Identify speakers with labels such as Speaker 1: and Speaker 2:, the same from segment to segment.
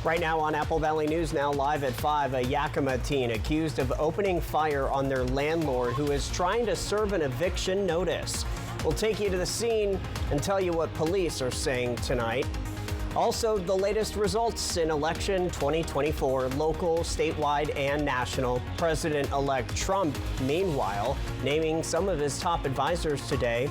Speaker 1: Right now on Apple Valley News Now, live at 5, a Yakima teen accused of opening fire on their landlord who is trying to serve an eviction notice. We'll take you to the scene and tell you what police are saying tonight. Also, the latest results in election 2024, local, statewide, and national. President-elect Trump, meanwhile, naming some of his top advisors today.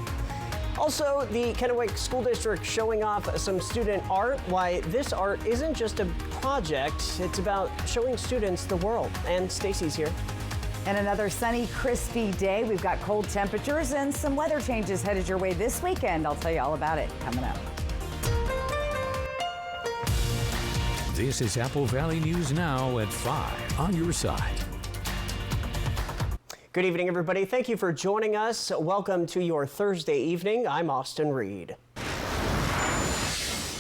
Speaker 1: Also, the Kennewick School District showing off some student art. Why this art isn't just a project, it's about showing students the world. And Stacy's here.
Speaker 2: And another sunny, crispy day. We've got cold temperatures and some weather changes headed your way this weekend. I'll tell you all about it coming up.
Speaker 3: This is Apple Valley News Now at 5 on your side.
Speaker 1: Good evening, everybody. Thank you for joining us. Welcome to your Thursday evening. I'm Austin Reed.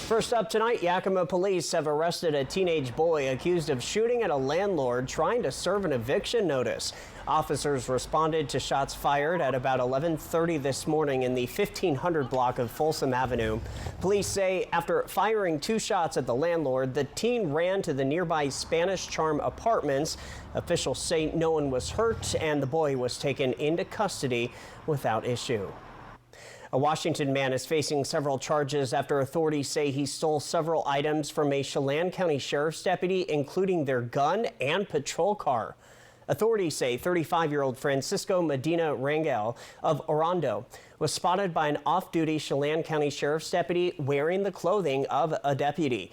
Speaker 1: First up tonight, Yakima police have arrested a teenage boy accused of shooting at a landlord trying to serve an eviction notice. Officers responded to shots fired at about 11:30 this morning in the 1500 block of Folsom Avenue. Police say after firing 2 shots at the landlord, the teen ran to the nearby Spanish Charm Apartments. Officials say no one was hurt and the boy was taken into custody without issue. A Washington man is facing several charges after authorities say he stole several items from a Chelan County Sheriff's deputy, including their gun and patrol car. Authorities say 35-year-old Francisco Medina Rangel of Orondo was spotted by an off-duty Chelan County Sheriff's deputy wearing the clothing of a deputy.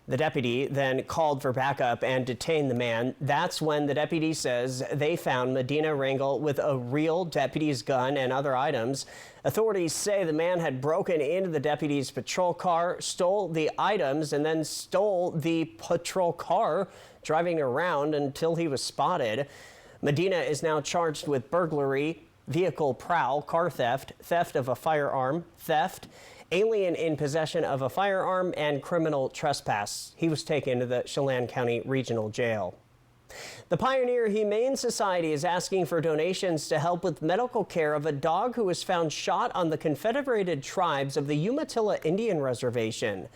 Speaker 1: The deputy then called for backup and detained the man. That's when the deputy says they found Medina Rangel with a real deputy's gun and other items. Authorities say the man had broken into the deputy's patrol car, stole the items, and then stole the patrol car, driving around until he was spotted. Medina is now charged with burglary, vehicle prowl, car theft, theft of a firearm, theft, alien in possession of a firearm, and criminal trespass. He was taken to the Chelan County Regional Jail. The Pioneer Humane Society is asking for donations to help with medical care of a dog who was found shot on the Confederated Tribes of the Umatilla Indian Reservation.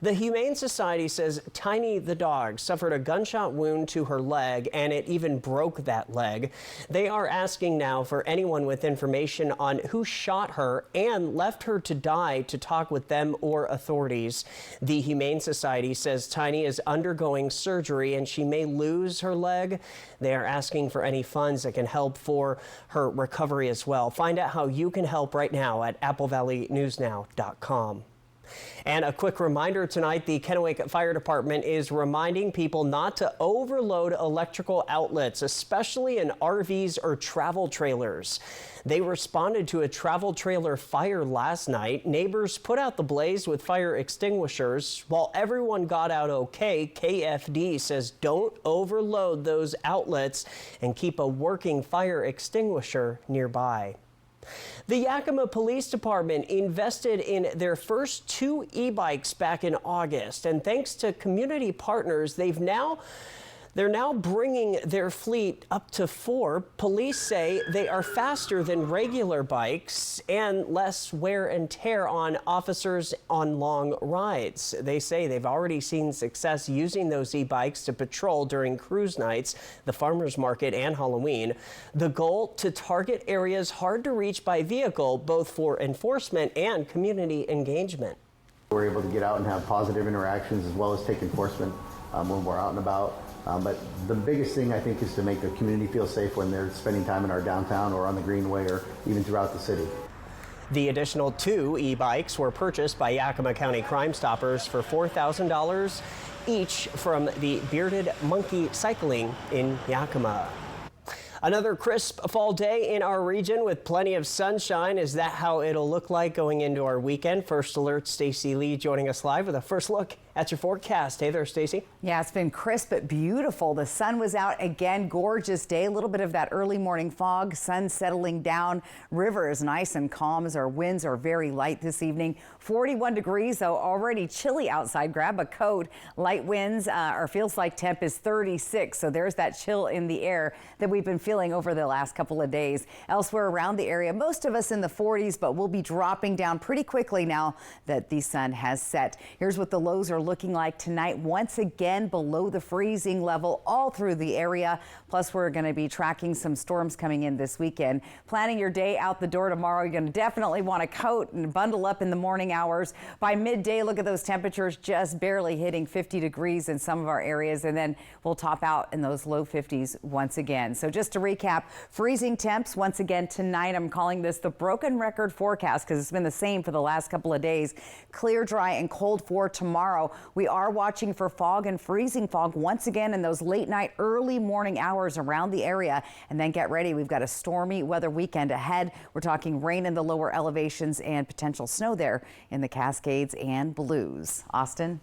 Speaker 1: The Humane Society says Tiny the dog suffered a gunshot wound to her leg, and it even broke that leg. They are asking now for anyone with information on who shot her and left her to die to talk with them or authorities. The Humane Society says Tiny is undergoing surgery and she may lose her leg. They are asking for any funds that can help for her recovery as well. Find out how you can help right now at applevalleynewsnow.com. And a quick reminder tonight, the Kennewick Fire Department is reminding people not to overload electrical outlets, especially in RVs or travel trailers. They responded to a travel trailer fire last night. Neighbors put out the blaze with fire extinguishers. While everyone got out okay, KFD says don't overload those outlets and keep a working fire extinguisher nearby. The Yakima Police Department invested in their first 2 e-bikes back in August, and thanks to community partners, they're now bringing their fleet up to 4. Police say they are faster than regular bikes and less wear and tear on officers on long rides. They say they've already seen success using those e-bikes to patrol during cruise nights, the farmers market, and Halloween. The goal: to target areas hard to reach by vehicle, both for enforcement and community engagement.
Speaker 4: We're able to get out and have positive interactions as well as take enforcement when we're out and about. But the biggest thing, I think, is to make the community feel safe when they're spending time in our downtown or on the Greenway or even throughout the city.
Speaker 1: The additional 2 e-bikes were purchased by Yakima County Crime Stoppers for $4,000 each from the Bearded Monkey Cycling in Yakima. Another crisp fall day in our region with plenty of sunshine. Is that how it'll look like going into our weekend? First Alert Stacy Lee joining us live with a first look at your forecast. Hey there, Stacy.
Speaker 2: Yeah, it's been crisp but beautiful. The sun was out again. Gorgeous day. A little bit of that early morning fog. Sun settling down. River is nice and calm as our winds are very light this evening. 41 degrees, though, already chilly outside. Grab a coat. Light winds. Our feels like temp is 36, so there's that chill in the air that we've been feeling over the last couple of days. Elsewhere around the area, most of us in the 40s, but we'll be dropping down pretty quickly now that the sun has set. Here's what the lows are looking like tonight. Once again, below the freezing level all through the area. Plus, we're going to be tracking some storms coming in this weekend. Planning your day out the door tomorrow, you're going to definitely want a coat and bundle up in the morning hours. By midday, look at those temperatures just barely hitting 50 degrees in some of our areas, and then we'll top out in those low 50s once again. So just to recap, freezing temps once again tonight. I'm calling this the broken record forecast because it's been the same for the last couple of days. Clear, dry, and cold for tomorrow. We are watching for fog and freezing fog once again in those late night, early morning hours around the area. And then get ready. We've got a stormy weather weekend ahead. We're talking rain in the lower elevations and potential snow there in the Cascades and Blues. Austin?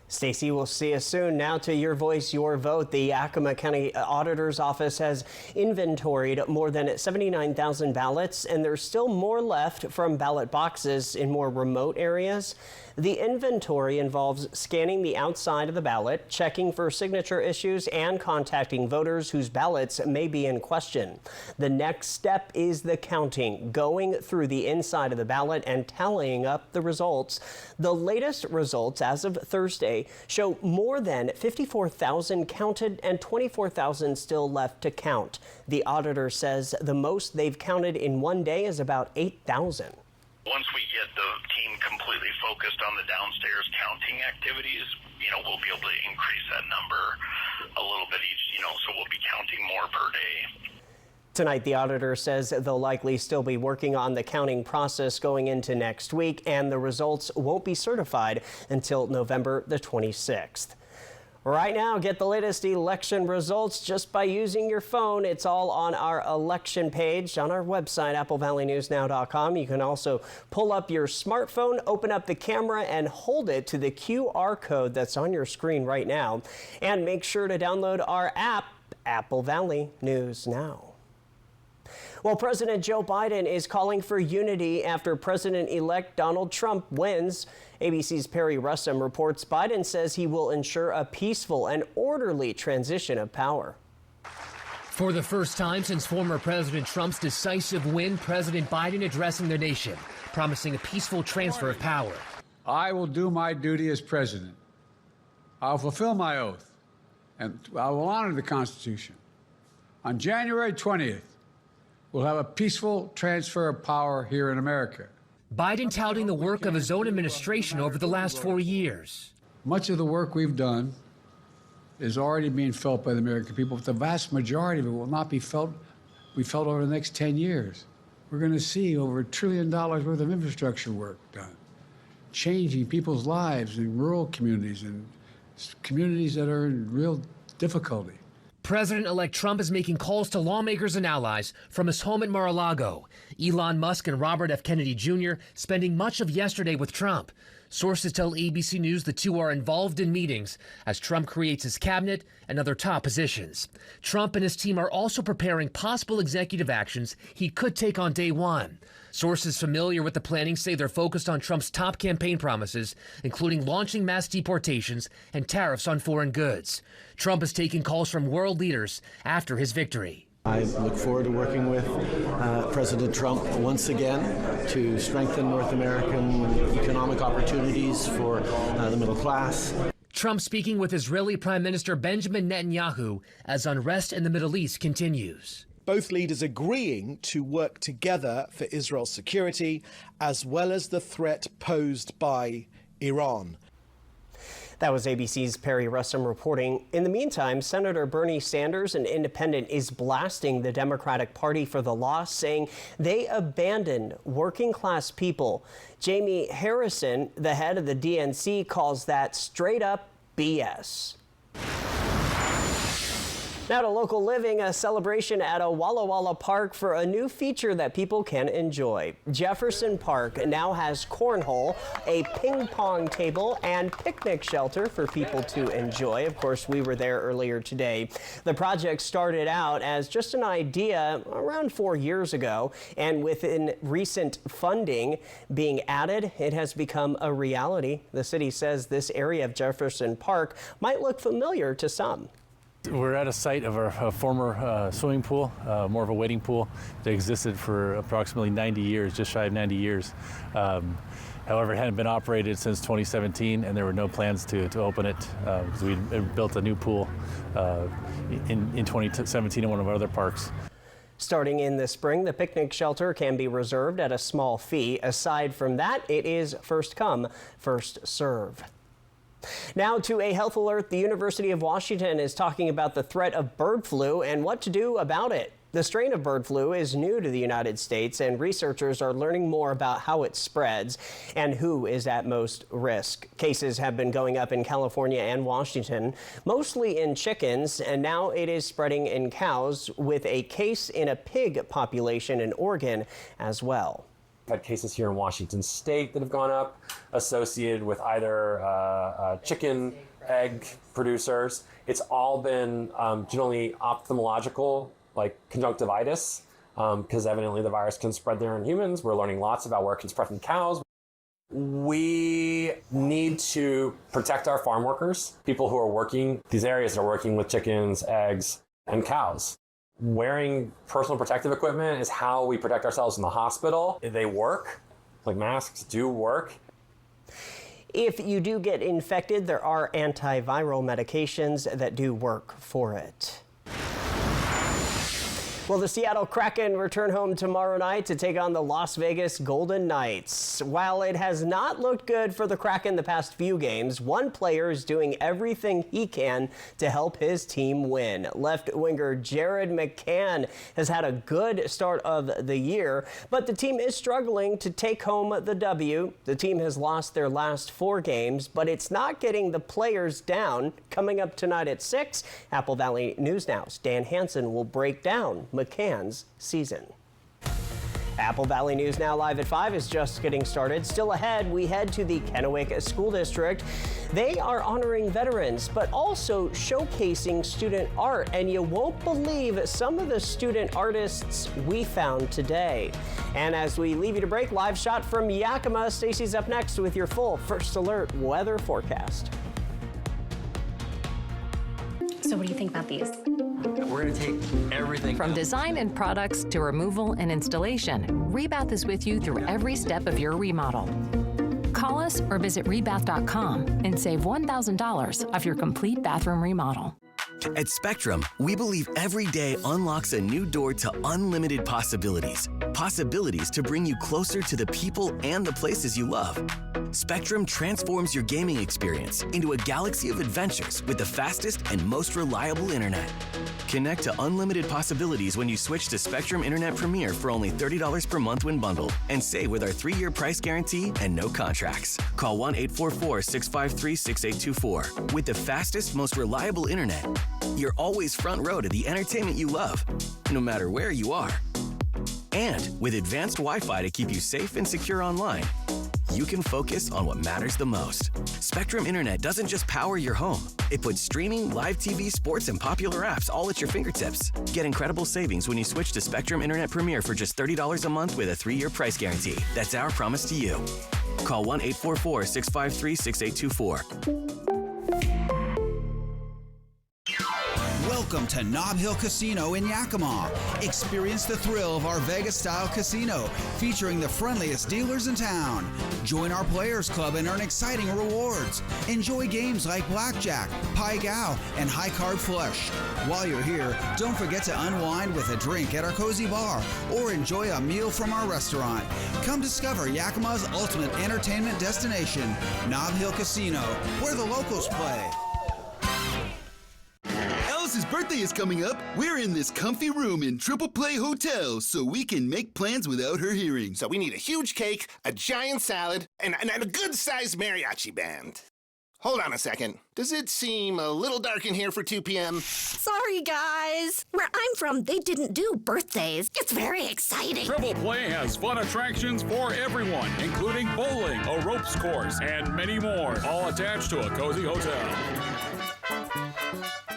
Speaker 1: Stacey, we'll see you soon. Now to Your Voice, Your Vote. The Yakima County Auditor's Office has inventoried more than 79,000 ballots, and there's still more left from ballot boxes in more remote areas. The inventory involves scanning the outside of the ballot, checking for signature issues, and contacting voters whose ballots may be in question. The next step is the counting, going through the inside of the ballot and tallying up the results. The latest results as of Thursday show more than 54,000 counted and 24,000 still left to count. The auditor says the most they've counted in one day is about 8,000.
Speaker 5: Once we get the team completely focused on the downstairs counting activities, we'll be able to increase that number a little bit each, so we'll be counting more per day.
Speaker 1: Tonight, the auditor says they'll likely still be working on the counting process going into next week, and the results won't be certified until November the 26th. Right now, get the latest election results just by using your phone. It's all on our election page on our website, AppleValleyNewsNow.com. You can also pull up your smartphone, open up the camera, and hold it to the QR code that's on your screen right now. And make sure to download our app, Apple Valley News Now. Well, President Joe Biden is calling for unity after President-elect Donald Trump wins. ABC's Perry Russum reports Biden says he will ensure a peaceful and orderly transition of power.
Speaker 6: For the first time since former President Trump's decisive win, President Biden addressing the nation, promising a peaceful transfer of power.
Speaker 7: I will do my duty as president. I'll fulfill my oath, and I will honor the Constitution. On January 20th, we'll have a peaceful transfer of power here in America.
Speaker 6: Biden touting the work of his own administration over the last 4 years.
Speaker 7: Much of the work we've done is already being felt by the American people, but the vast majority of it will not be felt over the next 10 years. We're going to see over $1 trillion worth of infrastructure work done, changing people's lives in rural communities and communities that are in real difficulty.
Speaker 6: President-elect Trump is making calls to lawmakers and allies from his home at Mar-a-Lago. Elon Musk and Robert F. Kennedy Jr. spending much of yesterday with Trump. Sources tell ABC News the two are involved in meetings as Trump creates his cabinet and other top positions. Trump and his team are also preparing possible executive actions he could take on day one. Sources familiar with the planning say they're focused on Trump's top campaign promises, including launching mass deportations and tariffs on foreign goods. Trump is taking calls from world leaders after his victory.
Speaker 8: I look forward to working with President Trump once again to strengthen North American economic opportunities for the middle class.
Speaker 6: Trump speaking with Israeli Prime Minister Benjamin Netanyahu as unrest in the Middle East continues.
Speaker 9: Both leaders agreeing to work together for Israel's security, as well as the threat posed by Iran.
Speaker 1: That was ABC's Perry Russum reporting. In the meantime, Senator Bernie Sanders, an independent, is blasting the Democratic Party for the loss, saying they abandoned working class people. Jamie Harrison, the head of the DNC, calls that straight up BS. Now to local living, a celebration at a Walla Walla Park for a new feature that people can enjoy. Jefferson Park now has cornhole, a ping pong table, and picnic shelter for people to enjoy. Of course, we were there earlier today. The project started out as just an idea around 4 years ago, and within recent funding being added, it has become a reality. The city says this area of Jefferson Park might look familiar to some.
Speaker 10: We're at a site of our former swimming pool, more of a wading pool that existed for approximately 90 years, just shy of 90 years. However, it hadn't been operated since 2017, and there were no plans to open it. So we built a new pool in 2017 in one of our other parks.
Speaker 1: Starting in the spring, the picnic shelter can be reserved at a small fee. Aside from that, it is first come, first serve. Now to a health alert. The University of Washington is talking about the threat of bird flu and what to do about it. The strain of bird flu is new to the United States, and researchers are learning more about how it spreads and who is at most risk. Cases have been going up in California and Washington, mostly in chickens, and now it is spreading in cows, with a case in a pig population in Oregon as well.
Speaker 11: We've had cases here in Washington State that have gone up associated with either chicken egg producers. It's all been generally ophthalmological, like conjunctivitis, because evidently the virus can spread there in humans. We're learning lots about where it can spread from cows. We need to protect our farm workers, people who are working these areas that are working with chickens, eggs, and cows. Wearing personal protective equipment is how we protect ourselves in the hospital. They work, like masks do work.
Speaker 1: If you do get infected, there are antiviral medications that do work for it. Well, the Seattle Kraken return home tomorrow night to take on the Las Vegas Golden Knights. While it has not looked good for the Kraken the past few games, one player is doing everything he can to help his team win. Left winger Jared McCann has had a good start of the year, but the team is struggling to take home the W. The team has lost their last 4 games, but it's not getting the players down. Coming up tonight at 6, Apple Valley News Now's Dan Hansen will break down McCann's season. Apple Valley News Now live at 5 is just getting started. Still ahead, we head to the Kennewick School District. They are honoring veterans, but also showcasing student art. And you won't believe some of the student artists we found today. And as we leave you to break, live shot from Yakima. Stacy's up next with your full First Alert weather forecast.
Speaker 12: So what do you think about these?
Speaker 13: We're going to take everything.
Speaker 14: From design and products to removal and installation, Rebath is with you through every step of your remodel. Call us or visit rebath.com and save $1,000 off your complete bathroom remodel.
Speaker 15: At Spectrum, we believe every day unlocks a new door to unlimited possibilities. Possibilities to bring you closer to the people and the places you love. Spectrum transforms your gaming experience into a galaxy of adventures with the fastest and most reliable internet. Connect to unlimited possibilities when you switch to Spectrum Internet Premier for only $30 per month when bundled, and save with our 3-year price guarantee and no contracts. Call 1-844-653-6824. With the fastest, most reliable internet, you're always front row to the entertainment you love, no matter where you are. And with advanced Wi-Fi to keep you safe and secure online, you can focus on what matters the most. Spectrum Internet doesn't just power your home. It puts streaming, live TV, sports, and popular apps all at your fingertips. Get incredible savings when you switch to Spectrum Internet Premier for just $30 a month with a 3-year price guarantee. That's our promise to you. Call 1-844-653-6824.
Speaker 16: Welcome to Nob Hill Casino in Yakima. Experience the thrill of our Vegas-style casino, featuring the friendliest dealers in town. Join our Players Club and earn exciting rewards. Enjoy games like Blackjack, Pai Gow, and High Card Flush. While you're here, don't forget to unwind with a drink at our cozy bar or enjoy a meal from our restaurant. Come discover Yakima's ultimate entertainment destination, Nob Hill Casino, where the locals play.
Speaker 17: Alice's birthday is coming up. We're in this comfy room in Triple Play Hotel so we can make plans without her hearing.
Speaker 18: So we need a huge cake, a giant salad, and a good-sized mariachi band. Hold on a second. Does it seem a little dark in here for 2 p.m.?
Speaker 19: Sorry, guys. Where I'm from, they didn't do birthdays. It's very exciting.
Speaker 20: Triple Play has fun attractions for everyone, including bowling, a ropes course, and many more, all attached to a cozy hotel.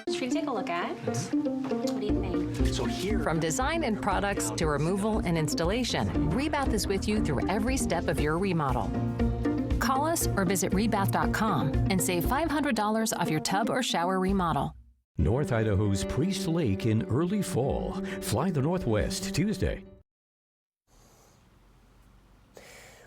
Speaker 12: Should we take a look at? What do you think?
Speaker 13: So here,
Speaker 14: From design and products to removal and installation, Rebath is with you through every step of your remodel. Call us or visit rebath.com and save $500 off your tub or shower remodel.
Speaker 3: North Idaho's Priest Lake in early fall. Fly the Northwest Tuesday.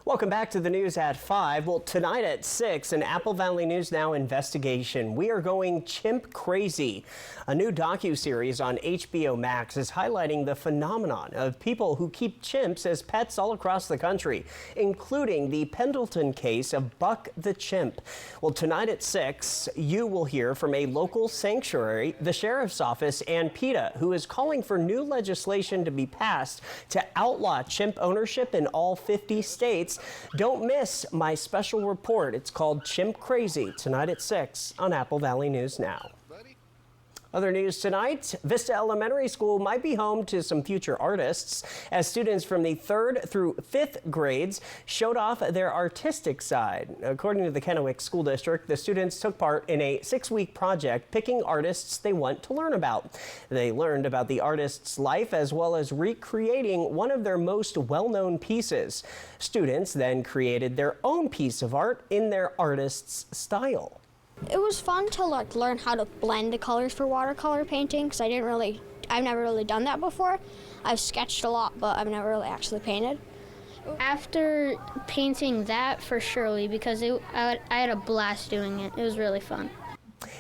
Speaker 1: Welcome back to the news at 5. Well, tonight at 6, an Apple Valley News Now investigation. We are going chimp crazy. A new docuseries on HBO Max is highlighting the phenomenon of people who keep chimps as pets all across the country, including the Pendleton case of Buck the chimp. Well, tonight at 6, you will hear from a local sanctuary, the sheriff's office, and PETA, who is calling for new legislation to be passed to outlaw chimp ownership in all 50 states. Don't miss my special report. It's called Chimp Crazy, tonight at 6 on Apple Valley News Now. Other news tonight, Vista Elementary School might be home to some future artists as students from the 3rd through 5th grades showed off their artistic side. According to the Kennewick School District, the students took part in a 6-week project picking artists they want to learn about. They learned about the artist's life as well as recreating one of their most well-known pieces. Students then created their own piece of art in their artist's style.
Speaker 21: It was fun to learn how to blend the colors for watercolor painting because I've never really done that before. I've sketched a lot, but I've never really actually painted.
Speaker 22: After painting that, for surely, because I had a blast doing it. It was really fun.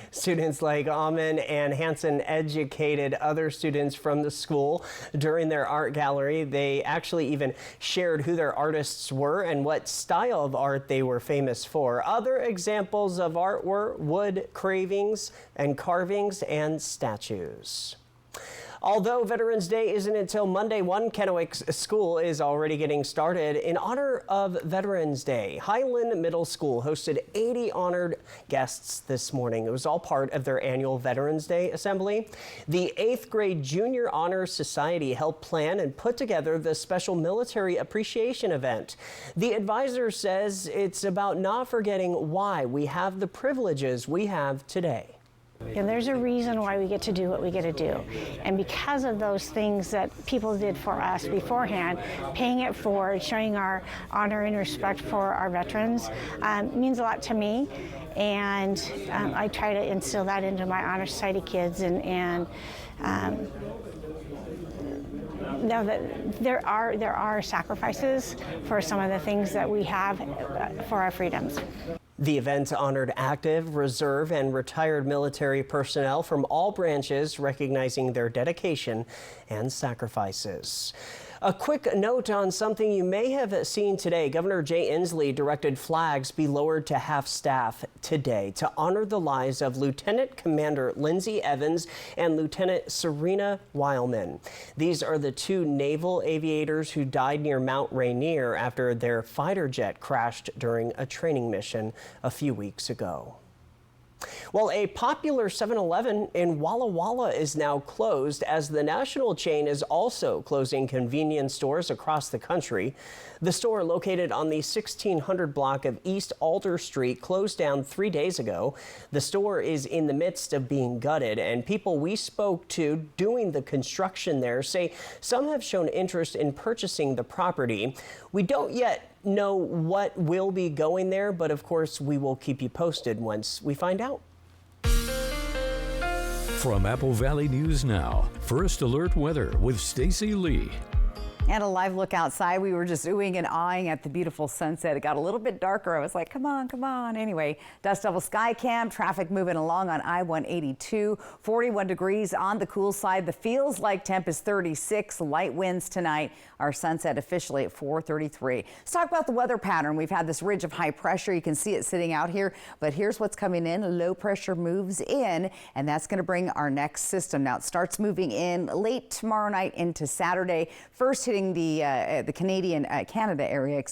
Speaker 1: Students like Amen and Hansen educated other students from the school during their art gallery. They actually even shared who their artists were and what style of art they were famous for. Other examples of art were wood carvings and statues. Although Veterans Day isn't until Monday, one Kennewick school is already getting started. In honor of Veterans Day, Highland Middle School hosted 80 honored guests this morning. It was all part of their annual Veterans Day assembly. The 8th grade Junior Honor Society helped plan and put together the special military appreciation event. The advisor says it's about not forgetting why we have the privileges we have today.
Speaker 23: And there's a reason why we get to do what we get to do. And because of those things that people did for us beforehand, paying it forward, showing our honor and respect for our veterans means a lot to me. And I try to instill that into my Honor Society kids and know that there are sacrifices for some of the things that we have for our freedoms.
Speaker 1: The event honored active, reserve, and retired military personnel from all branches, recognizing their dedication and sacrifices. A quick note on something you may have seen today. Governor Jay Inslee directed flags be lowered to half-staff today to honor the lives of Lieutenant Commander Lindsay Evans and Lieutenant Serena Weilman. These are the 2 naval aviators who died near Mount Rainier after their fighter jet crashed during a training mission a few weeks ago. Well, a popular 7-Eleven in Walla Walla is now closed as the national chain is also closing convenience stores across the country. The store located on the 1600 block of East Alder Street closed down 3 days ago. The store is in the midst of being gutted, and people we spoke to doing the construction there say some have shown interest in purchasing the property. We don't yet know what will be going there, but of course we will keep you posted once we find out.
Speaker 3: From Apple Valley News Now, First Alert Weather with Stacy Lee.
Speaker 2: And a live look outside. We were just oohing and eyeing at the beautiful sunset. It got a little bit darker. I was like, come on, come on. Anyway, dust level sky cam, traffic moving along on I-182, 41 degrees on the cool side. The feels like temp is 36, light winds tonight. Our sunset officially at 4:33. Let's talk about the weather pattern. We've had this ridge of high pressure. You can see it sitting out here, but here's what's coming in. Low pressure moves in, and that's going to bring our next system. Now it starts moving in late tomorrow night into Saturday. First hitting the Canada area,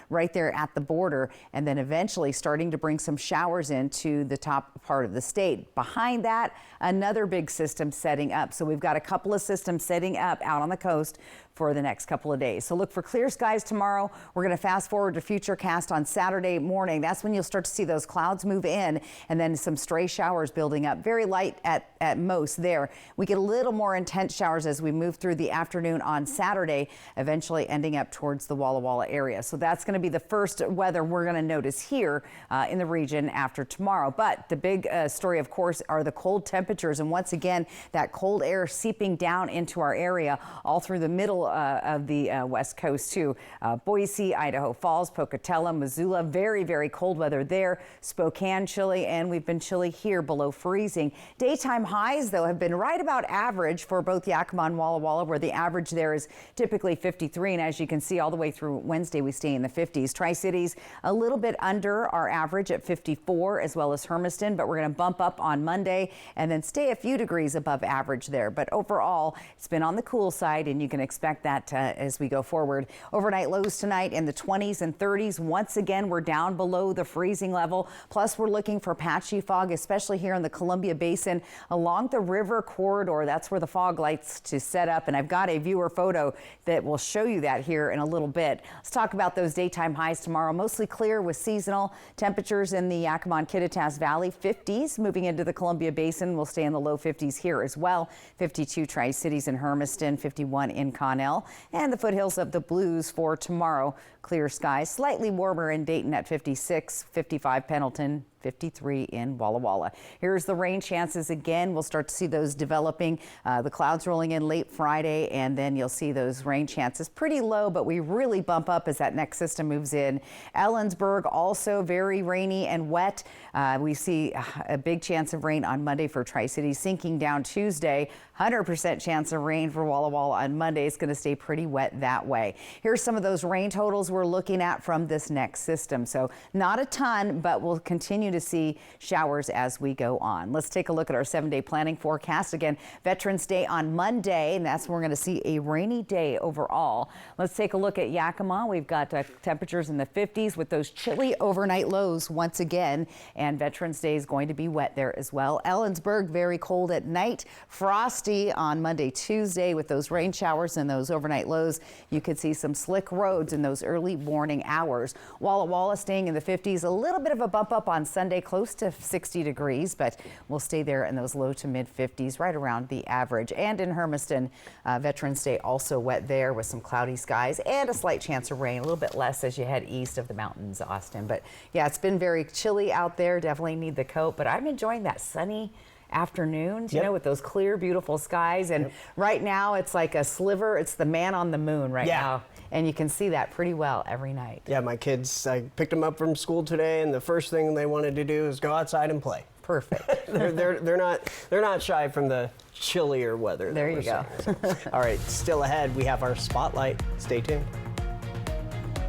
Speaker 2: right there at the border, and then eventually starting to bring some showers into the top part of the state. Behind that, another big system setting up. So we've got a couple of systems setting up out on the coast for the next couple of days. So look for clear skies tomorrow. We're going to fast forward to Futurecast on Saturday morning. That's when you'll start to see those clouds move in and then some stray showers building up. Very light at most there. We get a little more intense showers as we move through the afternoon on Saturday. Monday, eventually ending up towards the Walla Walla area. So that's going to be the first weather we're going to notice here in the region after tomorrow. But the big story, of course, are the cold temperatures. And once again, that cold air seeping down into our area all through the middle of the West Coast, too. Boise, Idaho Falls, Pocatello, Missoula, very, very cold weather there. Spokane, chilly, and we've been chilly here below freezing. Daytime highs, though, have been right about average for both Yakima and Walla Walla, where the average there is typically 53. And as you can see, all the way through Wednesday, we stay in the 50s. Tri-Cities a little bit under our average at 54, as well as Hermiston, but we're going to bump up on Monday and then stay a few degrees above average there. But overall, it's been on the cool side, and you can expect that as we go forward. Overnight lows tonight in the 20s and 30s. Once again, we're down below the freezing level. Plus, we're looking for patchy fog, especially here in the Columbia Basin along the river corridor. That's where the fog likes to set up, and I've got a viewer photo that will show you that here in a little bit. Let's talk about those daytime highs tomorrow. Mostly clear with seasonal temperatures in the Yakima and Kittitas Valley. 50s moving into the Columbia Basin. We'll stay in the low 50s here as well. 52 Tri-Cities in Hermiston, 51 in Connell, and the foothills of the Blues for tomorrow. Clear skies, slightly warmer in Dayton at 56, 55 Pendleton, 53 in Walla Walla. Here's the rain chances again. We'll start to see those developing. The clouds rolling in late Friday, and then you'll see those rain chances pretty low, but we really bump up as that next system moves in. Ellensburg also very rainy and wet. We see a big chance of rain on Monday for Tri-Cities, sinking down Tuesday. 100% chance of rain for Walla Walla on Monday. It's going to stay pretty wet that way. Here's some of those rain totals we're looking at from this next system. So not a ton, but we'll continue to see showers as we go on. Let's take a look at our 7-day planning forecast. Again, Veterans Day on Monday, and that's when we're going to see a rainy day overall. Let's take a look at Yakima. We've got temperatures in the 50s with those chilly overnight lows once again, and Veterans Day is going to be wet there as well. Ellensburg, very cold at night. Frosty on Monday, Tuesday with those rain showers and those overnight lows. You could see some slick roads in those early morning hours. Walla Walla staying in the 50s, a little bit of a bump up on Sunday, close to 60 degrees, but we'll stay there in those low to mid 50s, right around the average. And in Hermiston, Veterans Day also wet there with some cloudy skies and a slight chance of rain, a little bit less as you head east of the mountains, Austin. But yeah, it's been very chilly out there. Definitely need the coat, but I'm enjoying that sunny afternoons, you know, with those clear, beautiful skies. And right now it's like a sliver. It's the man on the moon right now. And you can see that pretty well every night.
Speaker 1: Yeah, my kids, I picked them up from school today, and the first thing they wanted to do is go outside and play.
Speaker 2: Perfect.
Speaker 1: they're not shy from the chillier weather.
Speaker 2: There you go.
Speaker 1: So, all right, still ahead, we have our spotlight. Stay tuned.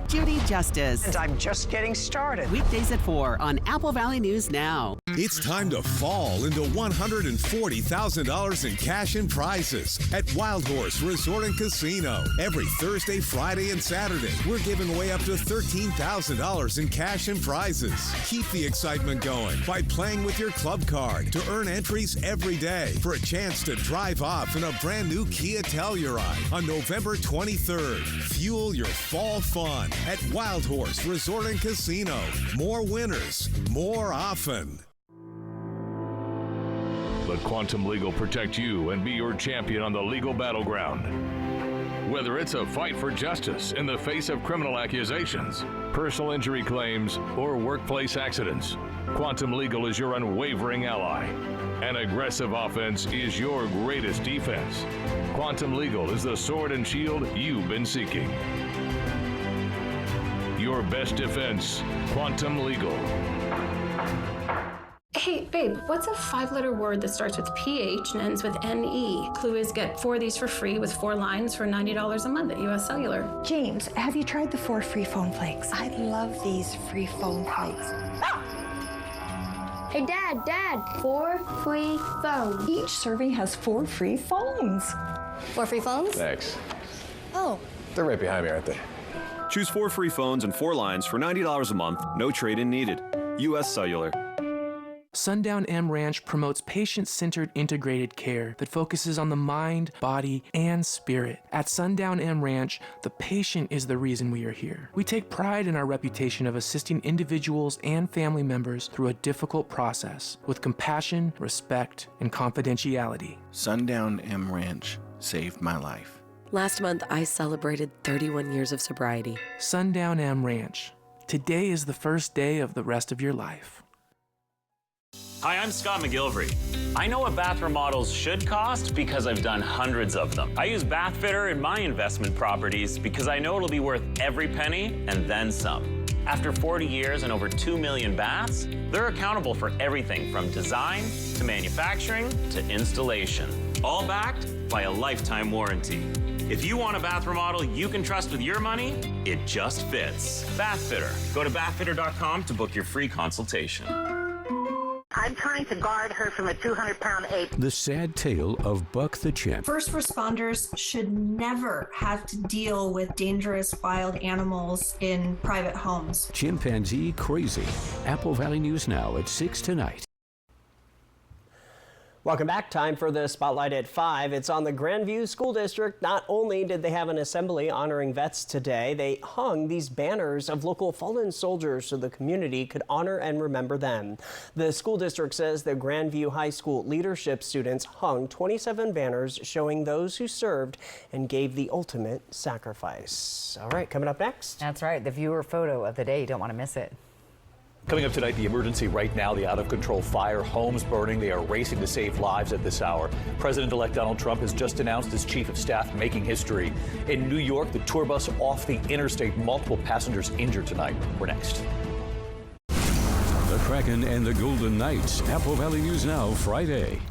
Speaker 4: Judy Justice.
Speaker 5: And I'm just getting started.
Speaker 4: Weekdays at 4 on Apple Valley News Now.
Speaker 7: It's time to fall into $140,000 in cash and prizes at Wild Horse Resort and Casino. Every Thursday, Friday, and Saturday, we're giving away up to $13,000 in cash and prizes. Keep the excitement going by playing with your club card to earn entries every day for a chance to drive off in a brand new Kia Telluride on November 23rd. Fuel your fall fun at Wild Horse Resort and Casino. More winners, more often.
Speaker 24: Let Quantum Legal protect you and be your champion on the legal battleground. Whether it's a fight for justice in the face of criminal accusations, personal injury claims, or workplace accidents, Quantum Legal is your unwavering ally. An aggressive offense is your greatest defense. Quantum Legal is the sword and shield you've been seeking. Your best defense, Quantum Legal.
Speaker 25: Hey, babe, what's a 5-letter word that starts with PH and ends with NE? Clue is get 4 of these for free with 4 lines for $90 a month at US Cellular.
Speaker 26: James, have you tried the 4 free phone flakes? I love these free phone flakes.
Speaker 22: Hey, Dad, 4 free phones.
Speaker 26: Each serving has 4 free phones.
Speaker 22: 4 free phones?
Speaker 27: Thanks.
Speaker 22: Oh.
Speaker 27: They're right behind me, aren't they?
Speaker 28: Choose 4 free phones and 4 lines for $90 a month, no trade-in needed. US Cellular.
Speaker 29: Sundown M Ranch promotes patient-centered integrated care that focuses on the mind, body, and spirit. At Sundown M Ranch, the patient is the reason we are here. We take pride in our reputation of assisting individuals and family members through a difficult process with compassion, respect, and confidentiality.
Speaker 30: Sundown M Ranch saved my life.
Speaker 6: Last month, I celebrated 31 years of sobriety.
Speaker 29: Sundown Am Ranch. Today is the first day of the rest of your life.
Speaker 8: Hi, I'm Scott McGilvery. I know what bath remodels should cost because I've done hundreds of them. I use Bathfitter in my investment properties because I know it'll be worth every penny and then some. After 40 years and over 2 million baths, they're accountable for everything from design to manufacturing to installation, all backed by a lifetime warranty. If you want a bath remodel you can trust with your money, it just fits. Bathfitter. Go to bathfitter.com to book your free consultation.
Speaker 9: I'm trying to guard her from a 200-pound ape.
Speaker 3: The sad tale of Buck the chimp.
Speaker 10: First responders should never have to deal with dangerous wild animals in private homes.
Speaker 3: Chimpanzee crazy. Apple Valley News Now at 6 tonight.
Speaker 1: Welcome back. Time for the Spotlight at 5. It's on the Grandview School District. Not only did they have an assembly honoring vets today, they hung these banners of local fallen soldiers so the community could honor and remember them. The school district says the Grandview High School leadership students hung 27 banners showing those who served and gave the ultimate sacrifice. All right, coming up next.
Speaker 2: That's right, the viewer photo of the day. You don't want to miss it.
Speaker 11: Coming up tonight, the emergency right now, the out-of-control fire, homes burning. They are racing to save lives at this hour. President-elect Donald Trump has just announced his chief of staff making history. In New York, the tour bus off the interstate. Multiple passengers injured tonight. We're next.
Speaker 3: The Kraken and the Golden Knights. Apple Valley News Now, Friday.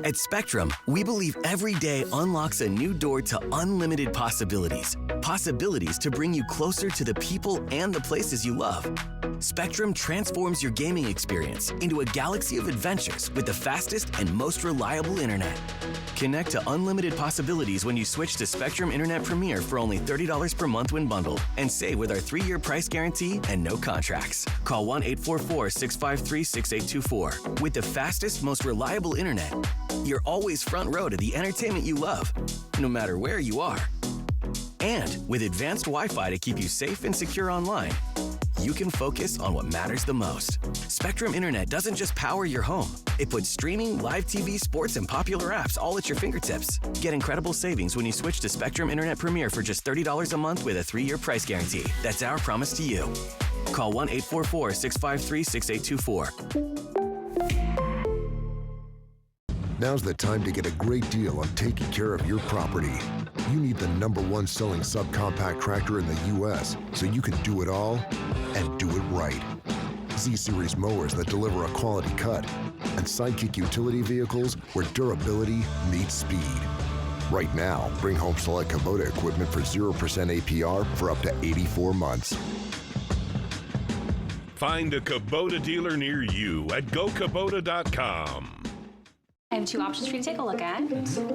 Speaker 15: At Spectrum, we believe every day unlocks a new door to unlimited possibilities. Possibilities to bring you closer to the people and the places you love. Spectrum transforms your gaming experience into a galaxy of adventures with the fastest and most reliable internet. Connect to unlimited possibilities when you switch to Spectrum Internet Premier for only $30 per month when bundled, and save with our 3-year price guarantee and no contracts. Call 1-844-653-6824. With the fastest, most reliable internet, you're always front row to the entertainment you love, no matter where you are. And with advanced Wi-Fi to keep you safe and secure online, you can focus on what matters the most. Spectrum Internet doesn't just power your home. It puts streaming, live TV, sports, and popular apps all at your fingertips. Get incredible savings when you switch to Spectrum Internet Premier for just $30 a month with a 3-year price guarantee. That's our promise to you. Call 1-844-653-6824.
Speaker 16: Now's the time to get a great deal on taking care of your property. You need the #1 selling subcompact tractor in the U.S. so you can do it all and do it right. Z-Series mowers that deliver a quality cut, and Sidekick utility vehicles where durability meets speed. Right now, bring home select Kubota equipment for 0% APR for up to 84 months.
Speaker 17: Find a Kubota dealer near you at gokubota.com.
Speaker 12: I have 2 options for you to take a look at.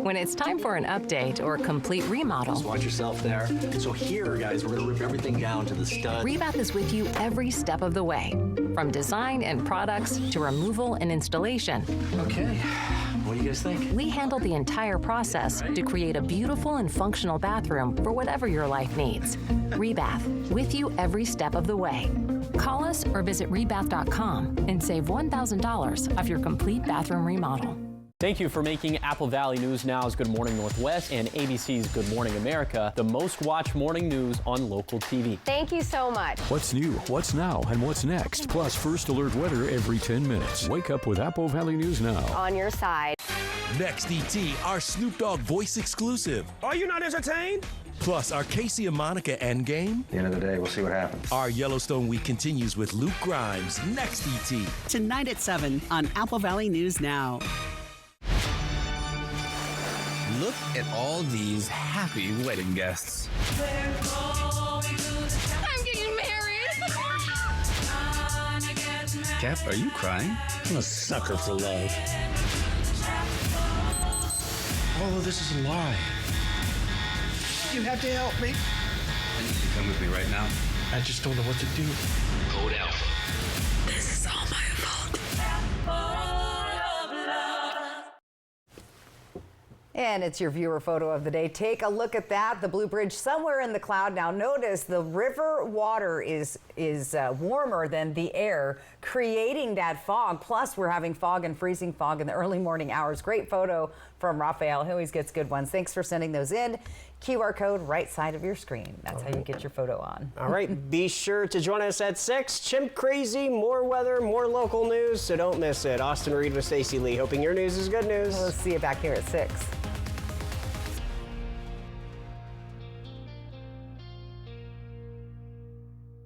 Speaker 14: When it's time for an update or complete remodel,
Speaker 13: Just watch yourself there. So here, guys, we're going to rip everything down to the stud.
Speaker 14: Rebath is with you every step of the way. From design and products to removal and installation.
Speaker 13: Okay, what do you guys think?
Speaker 14: We handle the entire process to create a beautiful and functional bathroom for whatever your life needs. Rebath, with you every step of the way. Call us or visit rebath.com and save $1,000 off your complete bathroom remodel.
Speaker 27: Thank you for making Apple Valley News Now's Good Morning Northwest and ABC's Good Morning America the most watched morning news on local TV.
Speaker 30: Thank you so much.
Speaker 3: What's new, what's now, and what's next? Plus first alert weather every 10 minutes. Wake up with Apple Valley News Now.
Speaker 30: On your side.
Speaker 31: Next, ET, our Snoop Dogg voice exclusive.
Speaker 32: Are you not entertained?
Speaker 31: Plus, our Casey and Monica Endgame.
Speaker 33: At the end of the day, we'll see what happens.
Speaker 31: Our Yellowstone Week continues with Luke Grimes. Next, ET.
Speaker 4: Tonight at 7 on Apple Valley News Now.
Speaker 34: Look at all these happy wedding guests.
Speaker 22: I'm getting married.
Speaker 34: Cap, are you crying?
Speaker 32: I'm a sucker for love. All of this is a lie. You have to help me.
Speaker 34: I need you to come with me right now.
Speaker 32: I just don't know what to do.
Speaker 34: Code Alpha.
Speaker 33: This is all my fault.
Speaker 2: And it's your viewer photo of the day. Take a look at that. The Blue Bridge somewhere in the cloud. Now notice the river water is warmer than the air, creating that fog. Plus we're having fog and freezing fog in the early morning hours. Great photo from Raphael. He always gets good ones. Thanks for sending those in. QR code right side of your screen. That's how you get your photo on.
Speaker 1: All right, be sure to join us at 6. Chimp Crazy, more weather, more local news, so don't miss it. Austin Reed with Stacey Lee, hoping your news is good news.
Speaker 2: We'll see you back here at 6.